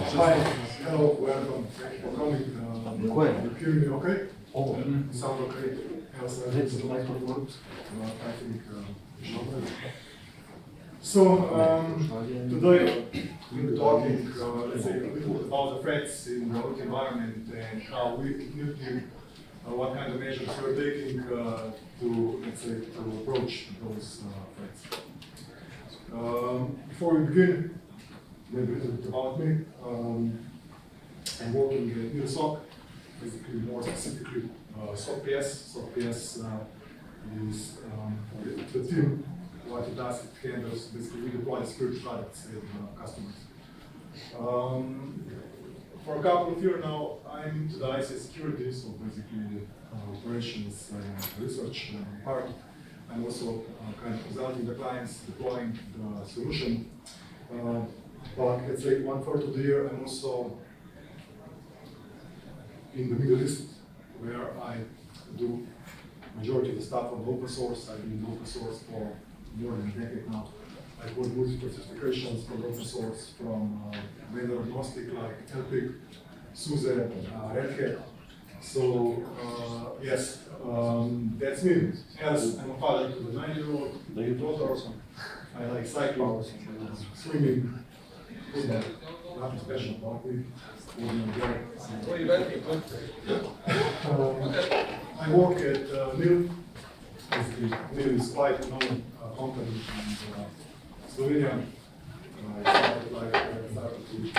Hi, hello, welcome. Thank you for coming. You hear me okay? Oh. Sound okay? Yes, I think today we're talking, let's say, a little bit about the threats in the work environment and how we implement what kind of measures we're taking to, let's say, to approach those threats. Before we begin, maybe a little bit about me. I'm working in the SOC, basically more specifically SOC PS. SOC PS is the team. What it does, it handles basically we deploy security products in customers. For a couple of years now, I'm to the IC security, so basically operations and research part. I'm also kind of consulting the clients, deploying the solution. But let's say 1/4 of the year, I'm also in the Middle East, where I do majority of the stuff on open source. I've been in open source for more than a decade now. I've got multiple certifications from open source, from vendor agnostic like LPIC, SUSE, Red Hat. So yes, that's me. Yes, I'm a father to the 9-year-old daughter. I like cycling, swimming, football. Nothing special about me. I work at NIL. Basically, NIL is quite a known company in Slovenia. I started with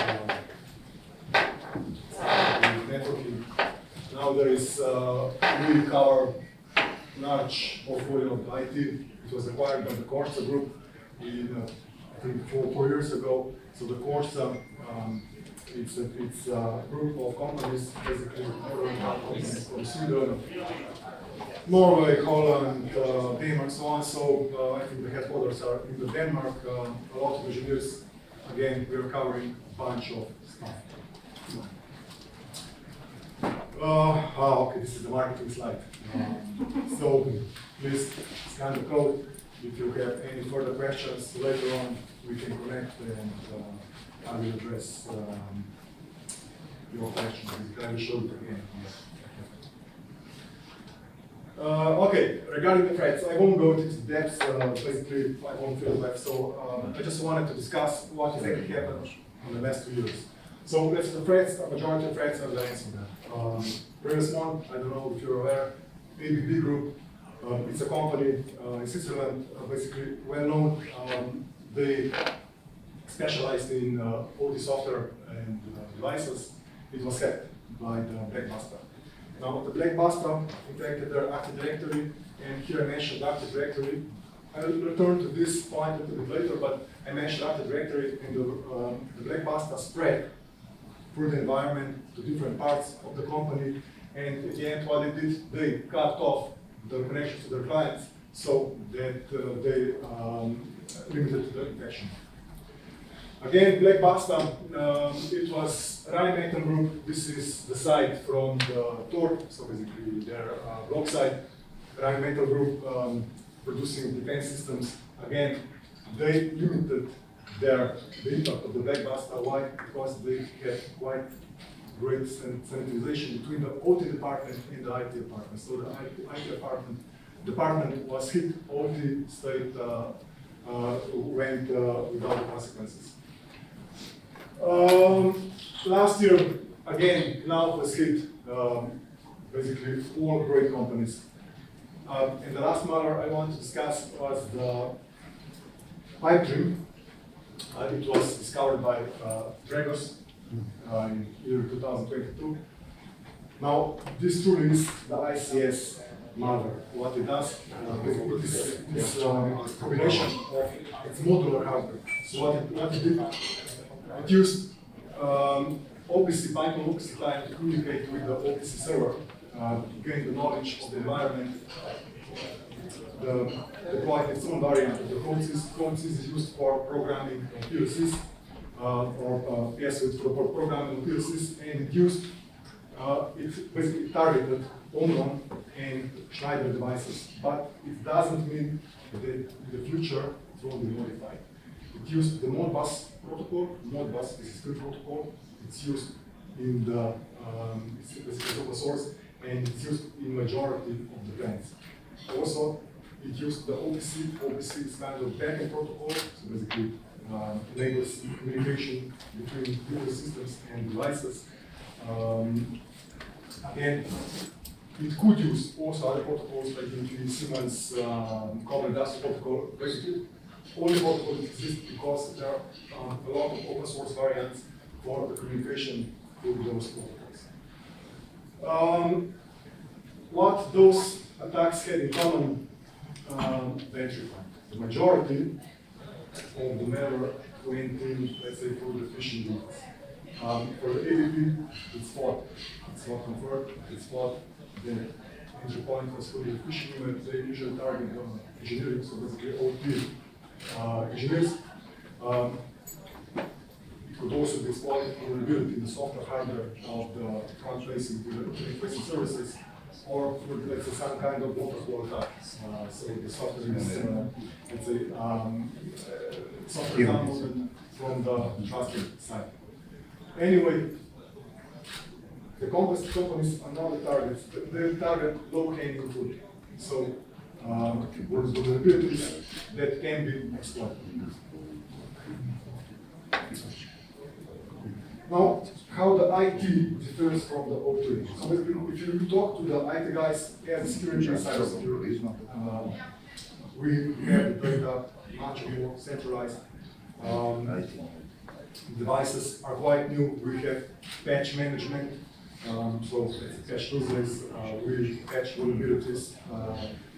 networking. Now there is we cover large portfolio of IT. It was acquired by the Corsa Group in I think four years ago. So the Corsa it's a group of companies, basically more than companies from Sweden, Norway, Holland, Denmark, so on. So I think the headquarters are in Denmark. A lot of engineers. Again, we are covering a bunch of stuff. Okay, this is the marketing slide. So please scan the code. If you have any further questions later on, we can connect and I will address your questions. I will show it again. Okay, regarding the threats, I won't go into depth. Basically, I won't fill that. So I just wanted to discuss what exactly happened in the last 2 years. So let's the threats, the majority of threats are the ransomware. Previous one, I don't know if you're aware, ABB Group. It's a company in Switzerland, basically well known. They specialized in OT software and devices. It was hacked by the Blackbuster. Now the Blackbuster infected their Active Directory, and here I mentioned Active Directory. I will return to this point a little bit later, but I mentioned Active Directory, and the Blackbuster spread through the environment to different parts of the company. And at the end, what they did, they cut off the connection to their clients so that they limited the infection. Again, Blackbuster, it was Rheinmetall Group. This is the site from the tour, so basically their blog site. Rheinmetall Group producing defense systems. Again, they limited the impact of the Blackbuster. Why? Because they had quite great sanitization between the OT department and the IT department. So the IT department was hit, OT state went without consequences. Last year, again, now was hit basically all great companies. And the last matter I want to discuss was the pipe dream. It was discovered by Dragos in year 2022. Now, this tool is the ICS malware. What it does, this combination of its modular hardware. So what it did, it used OPC, Python OPC client to communicate with the OPC server, gain the knowledge of the environment, deploy its own variant of the code sys is used for programming PLCs, for programming of PLCs, and it used, it basically targeted Omron and Schneider devices, but it doesn't mean that in the future it will be modified. It used the Modbus protocol. Modbus is a secure protocol it's used in the, it's open source, and it's used in majority of the plants. Also, it used the OPC. OPC is kind of backend protocol, so basically enables communication between different systems and devices. And it could use also other protocols like the Siemens Common Industrial Protocol. Basically, only protocol that exists because there are a lot of open source variants for the communication through those protocols. What those attacks had in common, the entry point. The majority of the malware went in, let's say, through the phishing deals. For the ADP, it's spot. It's not confirmed, it's spot. The entry point was for the phishing email. They usually target engineering, so basically OT engineers. It could also be spotted vulnerability in the software hardware of the front-facing services, or for, let's say, some kind of waterfall attack. So the software is, let's say, software downloaded from the trusted side. Anyway, the companies are not the targets. They target low-hanging fruit. So, vulnerabilities that can be exploited. Now, how the IT differs from the OT. So if you talk to the IT guys as security and cybersecurity, we have the data much more centralized. Devices are quite new. We have patch management. So patch losses, we patch vulnerabilities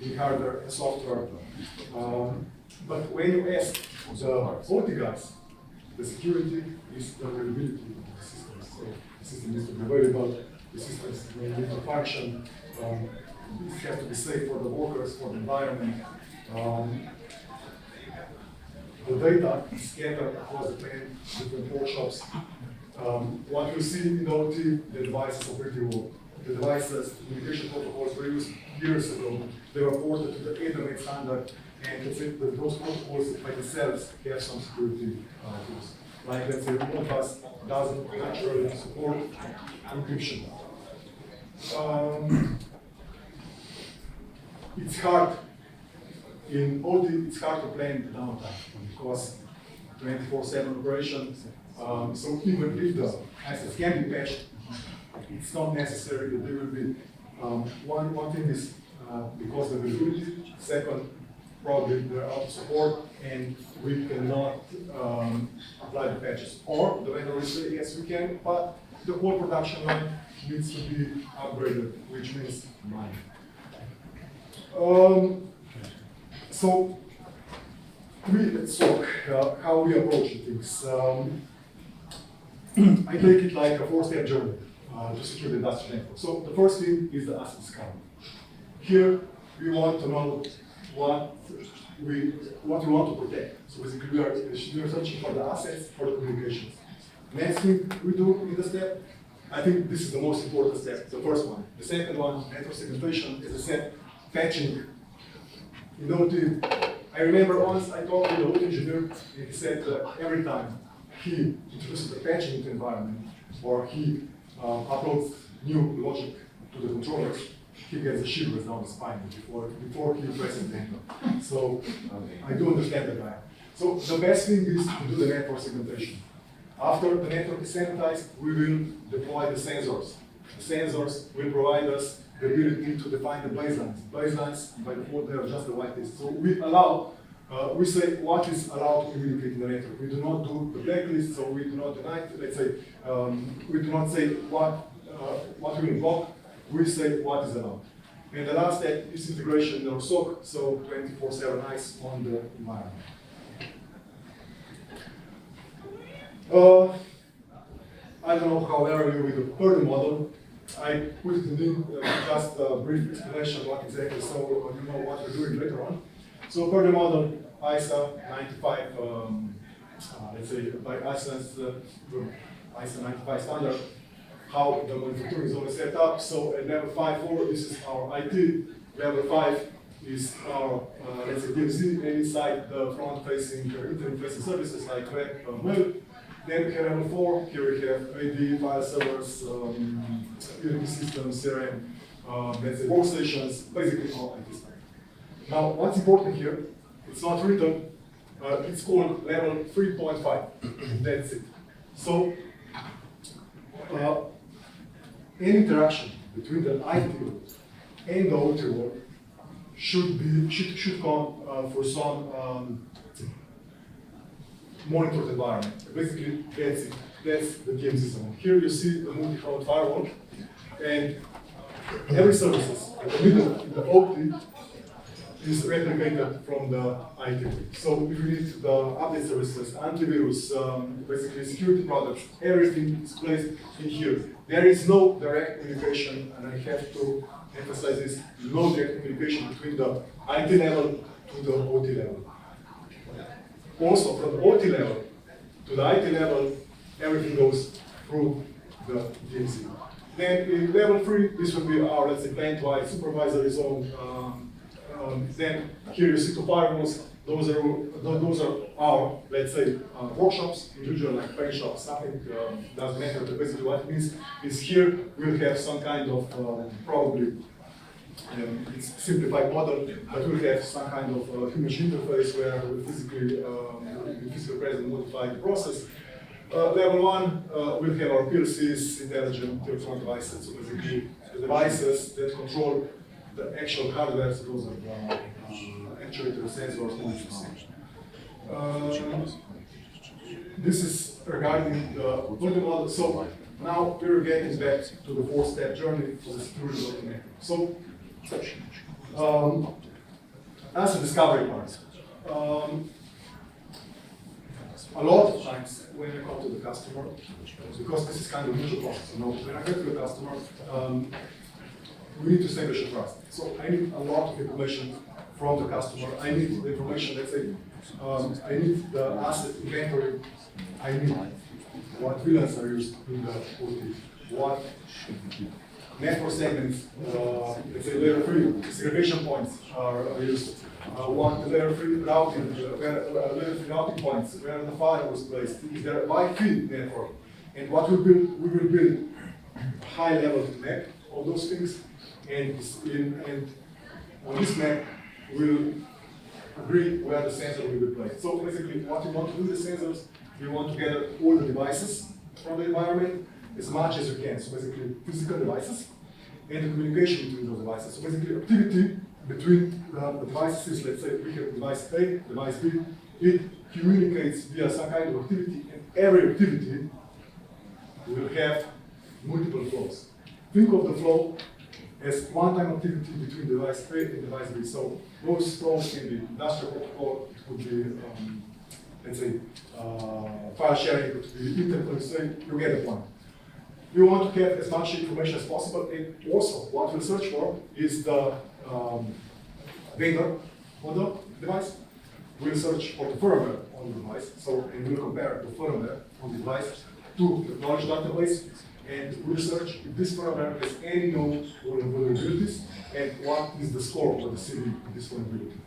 in hardware and software. But when you ask the OT guys, the security is the reliability of the system. So the system needs to be available, the systems need to function, it has to be safe for the workers, for the environment. The data is scattered across the 10 different workshops. What you see in the OT, the devices are pretty old. The devices, the communication protocols were used years ago. They were ported to the Ethernet standard, and let's say that those protocols by themselves have some security tools. Like, let's say, Modbus doesn't naturally support encryption. It's hard. In OT, it's hard to plan the downtime because 24/7 operation. So even if the assets can be patched, it's not necessary that there will be. One thing is because of the availability. Second, probably they're out of support and we cannot apply the patches. Or the vendor will say, yes, we can, but the whole production line needs to be upgraded, which means money. So let's talk how we approach things. I take it like a 4-step journey to secure the industrial network. So the first thing is the asset discovery. Here we want to know what we want to protect. So basically we are searching for the assets, for the communications. Next thing we do in the step, I think this is the most important step, the first one. The second one, network segmentation, is a step, patching. In OT, I remember once I talked to the OT engineer, and he said every time he introduces the patching into the environment, or he uploads new logic to the controllers, he gets a shivers down the spine before he presses the enter. So I do understand the guy. So the best thing is to do the network segmentation. After the network is sanitized, we will deploy the sensors. The sensors will provide us the ability to define the baselines. Baselines, by default, they are just the whitelist. So we allow, we say what is allowed to communicate in the network. We do not do the blacklist, so we do not deny, let's say, we do not say what we will block, we say what is allowed. And the last step is integration in our SOC, so 24/7 eyes on the environment. I don't know how are you with the Purdy model. I put it in just a brief explanation what exactly, so you know what we're doing later on. So Purdy model, ISA 95, let's say by ISA 95 standard, how the manufacturing is always set up. So at level 5.4, this is our IT. Level 5 is our, let's say, DMZ, and inside the front-facing, internet-facing services like web, mail. Then we have level 4, here we have AD, file servers, ERP systems, CRM, let's say workstations, basically all IT stack. Now, what's important here, it's not written, it's called level 3.5, that's it. So, any interaction between the IT world and the OT world should come for some monitored environment. Basically, that's it. That's the game system. Here you see the multi-cloud firewall, and every services in the middle, in the OT, is replicated from the IT world. So if you need the update services, antivirus, basically security products, everything is placed in here. There is no direct communication, and I have to emphasize this, no direct communication between the IT level to the OT level. Also, from the OT level to the IT level, everything goes through the DMZ. Then in level 3, this will be our, let's say, plant-wide supervisory zone. Then here you see two firewalls. Those are our, let's say, workshops, individual like paint shops, something doesn't matter. But basically what it means is here we'll have some kind of, probably, it's simplified model, but we'll have some kind of human interface where we'll physically present modify the process. Level 1, we'll have our PLCs, intelligent electronic devices, so basically the devices that control the actual hardware, so those are actuators, sensors, monitors. This is regarding the building model. So now we're getting back to the 4-step journey for the security automation. So as a discovery part, a lot of times when you come to the customer, because this is kind of usual process, when I get to the customer, we need to establish a trust. So I need a lot of information from the customer. I need the information, let's say, I need the asset inventory. I need what VLANs are used in the OT, what network segments, let's say layer 3 segregation points are used, what layer 3 routing, layer 3 routing points, where the file was placed, is there a Wi-Fi network, and what we will build a high-level map of those things. And on this map, we'll agree where the sensor will be placed. So basically, what we want to do with the sensors, we want to gather all the devices from the environment as much as we can. So basically, physical devices and the communication between those devices. So basically, activity between the devices is, let's say, we have device A, device B. It communicates via some kind of activity, and every activity will have multiple flows. Think of the flow as one-time activity between device A and device B. So those flows can be industrial protocol, it could be, let's say, file sharing, it could be internet, so you get the point. We want to have as much information as possible, and also what we'll search for is the vendor on the device. We'll search for the firmware on the device, so and we'll compare the firmware on the device to the knowledge database. And we'll search if this firmware has any known vulnerabilities and what is the score for the CV of this vulnerability.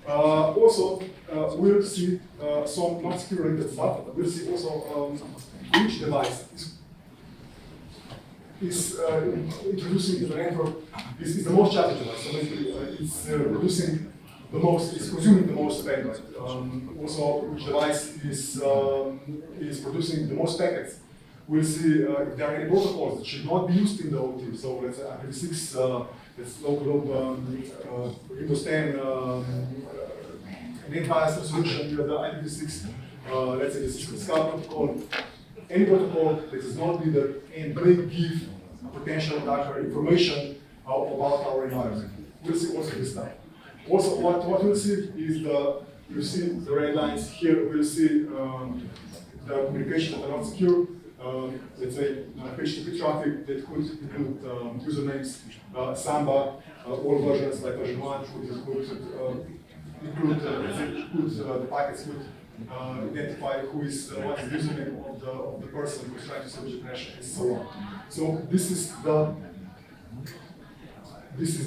Also, we'll see some not secure related stuff. We'll see also which device is introducing to the network is the most challenging device. So basically, it's producing the most, is consuming the most bandwidth. Also, which device is producing the most packets. We'll see if there are any protocols that should not be used in the OT. So let's say IPv6, let's local Windows 10, an enterprise solution, you have the IPv6, let's say the SCAR protocol, any protocol that is not needed and may give potential attacker information about our environment. We'll see also this stuff. Also, what we'll see is you see the red lines here, we'll see the communication that are not secure. Let's say HTTP traffic that could include usernames, Samba, all versions like version 1 could include the packets could identify who is what is the username of the person who is trying to establish a connection, and so on. So this is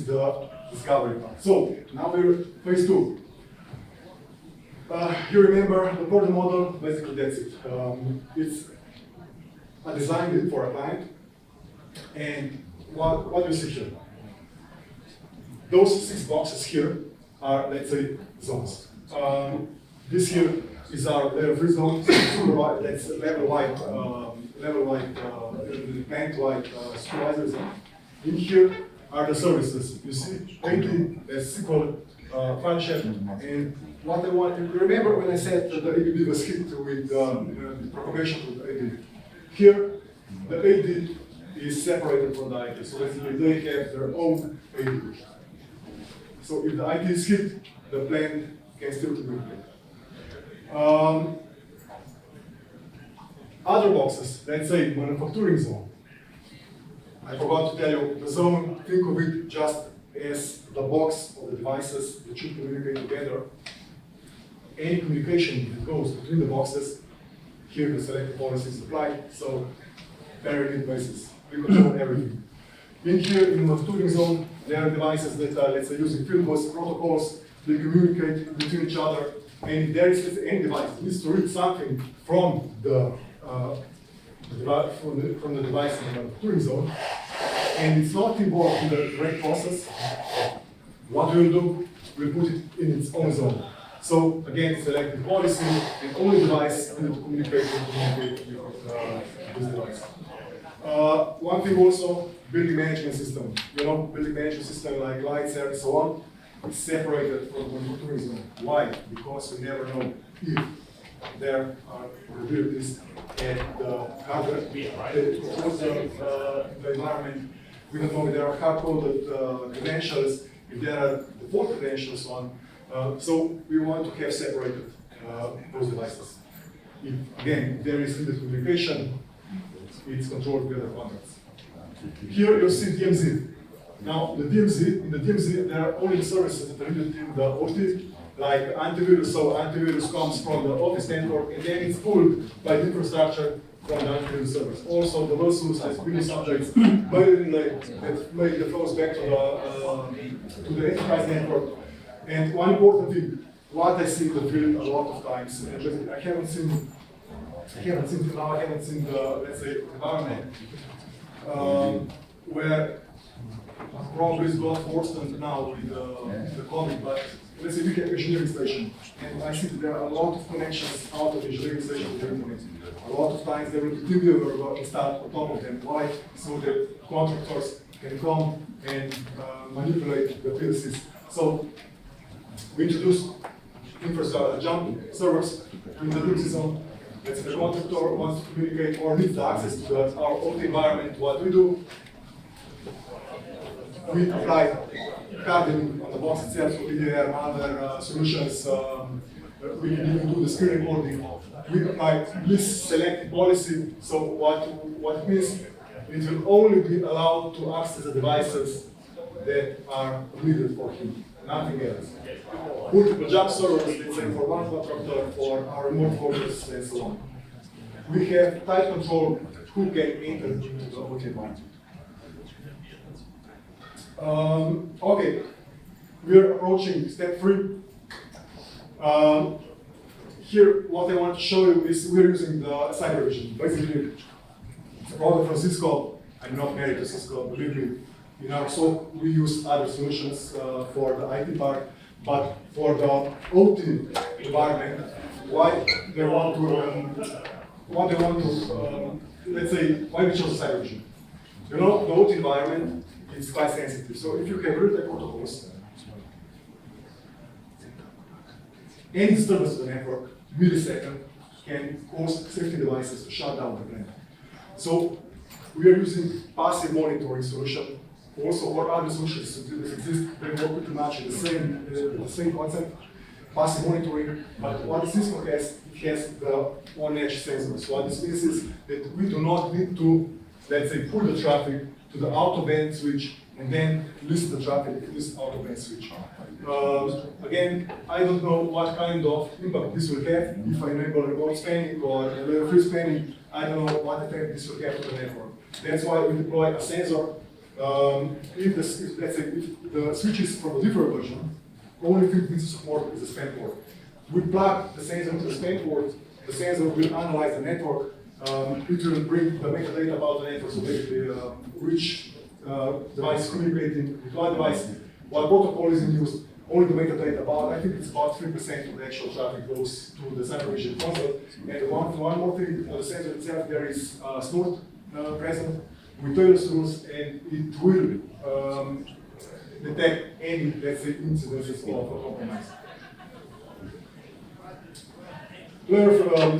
the discovery part. So now we're phase 2. You remember the border model, basically that's it. It's a design for a client. And what you see here? Those 6 boxes here are, let's say, zones. This here is our level 3 zone, so that's level-wide, plant-wide supervisor zone. In here are the services. You see, AD, SQL, file share, and what I want, remember when I said that the ADB was hit with the propagation of the AD. Here, the AD is separated from the IT, so basically they have their own AD. So if the IT is hit, the plant can still communicate. Other boxes, let's say manufacturing zone. I forgot to tell you, the zone, think of it just as the box of the devices that should communicate together. Any communication that goes between the boxes, here the selected policy is applied, so very limited basis. We control everything. In here, in the manufacturing zone, there are devices that are, let's say, using field voice protocols. They communicate between each other, and if there is any device that needs to read something from the device in the manufacturing zone, and it's not involved in the direct process, what we'll do, we'll put it in its own zone. So again, select the policy, and only device needs to communicate with this device. One thing also, building management system. You know, building management system like lights and so on, is separated from the manufacturing zone. Why? Because we never know if there are vulnerabilities and the hardware, the environment. We don't know if there are hard-coded credentials, if there are default credentials on. So we want to have separated those devices. If, again, if there is limited communication, it's controlled with other contracts. Here you see DMZ. Now, in the DMZ, there are only services that are needed in the OT, like antivirus. So antivirus comes from the office network, and then it's pulled by the infrastructure from the antivirus servers. Also, the versus has Windows subjects that make the flows back to the enterprise network. And one important thing, what I see in the field a lot of times, and I haven't seen the, let's say, environment where probably it's got worse than now with the COVID, but let's say we have engineering station, and I see that there are a lot of connections out of engineering station to the internet. A lot of times there will be TeamViewer installed on top of them. Why? So that contractors can come and manipulate the PLCs. So we introduce jump servers in the DMZ zone. Let's say the contractor wants to communicate or needs access to our OT environment. What we do, we apply hardening on the box itself, so PDR and other solutions. We can even do the screen recording. We apply this selected policy. So what it means, it will only be allowed to access the devices that are needed for him, nothing else. Multiple jump servers, let's say for one contractor, for our remote focus, and so on. We have tight control who can enter into the OT environment. Okay, we're approaching step 3. Here, what I want to show you is we're using the cyber vision. Basically, it's a product from Cisco. I'm not married to Cisco, believe me. In our SOC, we use other solutions for the IT part, but for the OT environment, why they want to, let's say, why we chose cyber vision. You know, the OT environment is quite sensitive. So if you have real-time protocols, any disturbance of the network, millisecond, can cause safety devices to shut down the plant. So we are using passive monitoring solution. Also, all other solutions that exist, they work pretty much in the same concept, passive monitoring. But what Cisco has, it has the on-edge sensors. So what this means is that we do not need to, let's say, pull the traffic to the out-of-band switch and then listen the traffic to this out-of-band switch. Again, I don't know what kind of impact this will have. If I enable remote spanning or level 3 spanning, I don't know what effect this will have to the network. That's why we deploy a sensor. Let's say if the switch is from a different version, only thing it needs to support is the span port. we plug the sensor into the span port, the sensor will analyze the network, it will bring the metadata about the network, so basically which device communicating with what device, what protocol is in use, only the metadata about, I think it's about 3% of the actual traffic goes to the cyber console. And one more thing, for the sensor itself, there is snort present with Taylor's rules, and it will detect any, let's say, incidences of compromise.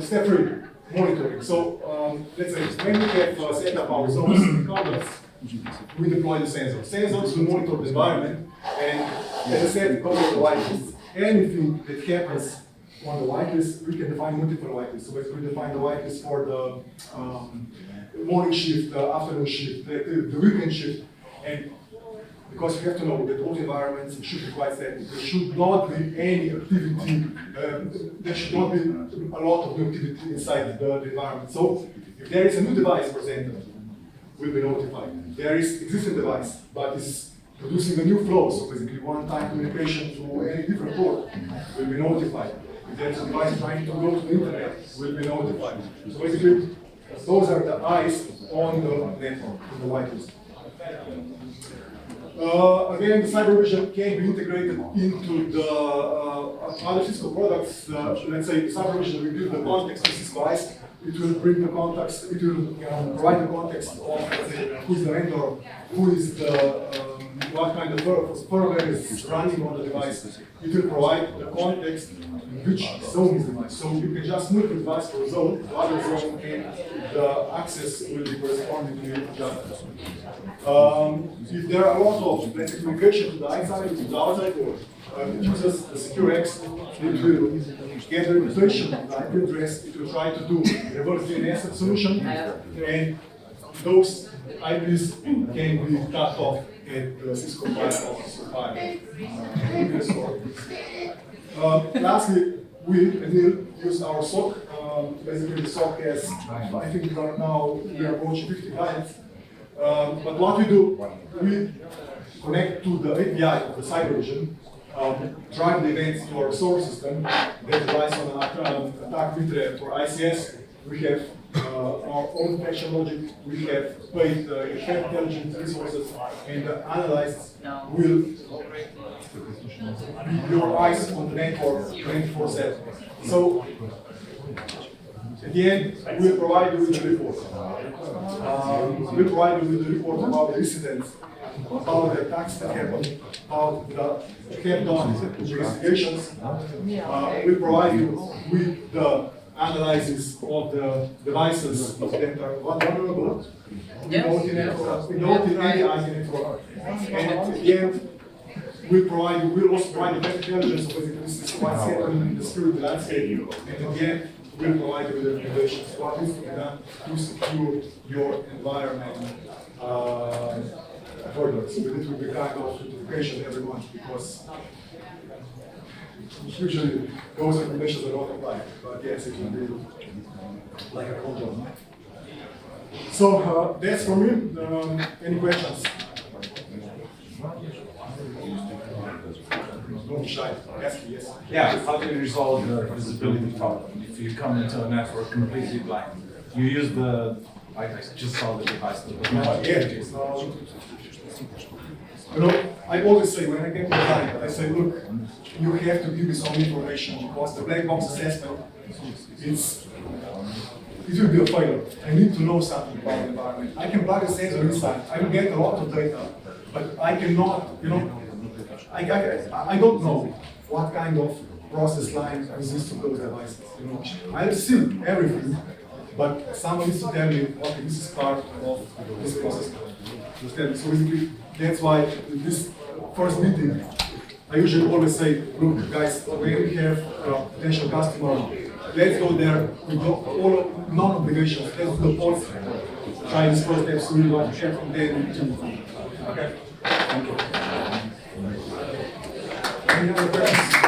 Step 3, monitoring. So let's say when we have set up our zones in context, we deploy the sensors. Sensors will monitor the environment, and as I said, cover the whitelist. Anything that happens on the whitelist, we can define multiple whitelists. So basically, we define the whitelist for the morning shift, the afternoon shift, the weekend shift, and because you have to know that all environments should be quite static. There should not be any activity, there should not be a lot of new activity inside the environment. So if there is a new device presented, will be notified. There is existing device, but is producing a new flow, so basically one-time communication to any different port will be notified. If there is a device trying to go to the internet, will be notified. So basically, those are the eyes on the network, in the whitelist. Again, the cyber vision can be integrated into the other Cisco products. Let's say cyber vision will give the context to Cisco eyes. It will bring the context, it will provide the context of, let's say, who's the vendor, who is the, what kind of firmware is running on the device. It will provide the context in which zone is the device. So you can just move the device from zone to other zone, and the access will be corresponding to the adjustment. If there are a lot of, let's say, communication to the inside, to the outside world, it uses the secure X, it will get the reputation of the IP address, it will try to do reverse DNS solution, and those IPs can be cut off at the Cisco file. Lastly, we at NIL use our SOC. Basically, the SOC has, I think we are approaching 50 clients. But what we do, we connect to the API of the cyber vision, drive the events to our source system that relies on an attack filter for ICS. We have our own detection logic, we have paid threat intelligence resources, and the analysts will be your eyes on the network 24/7. So at the end, we'll provide you with the report. We'll provide you with the report about the incidents, about the attacks that happened, about the have-done investigations. We'll provide you with the analysis of the devices that are vulnerable. We don't need any IT network. And at the end, we'll also provide the threat intelligence, so basically this is what's happening in the security landscape. And at the end, we'll provide you with the recommendations. What needs to be done to secure your environment further. So this will be kind of notification every month, because usually those recommendations are not applied. But yes, it will be like a control. So that's for me. Any questions? Don't be shy. Ask me, yes. Yeah, how do you resolve the visibility problem? If you come into a network completely blind, you use the, I just saw the device. I always say when I get to the client, I say, look, you have to give me some information, because the black box assessment, it will be a failure. I need to know something about the environment. I can plug a sensor inside, I will get a lot of data, but I cannot, I don't know what kind of process line exists to those devices. I see everything, but someone needs to tell me, okay, this is part of this process. So basically, that's why this first meeting, I usually always say, look, guys, when we have a potential customer, let's go there with all non-obligations, let's do the post, try this first step, so we want to share from there. Okay? Thank you. Any other questions?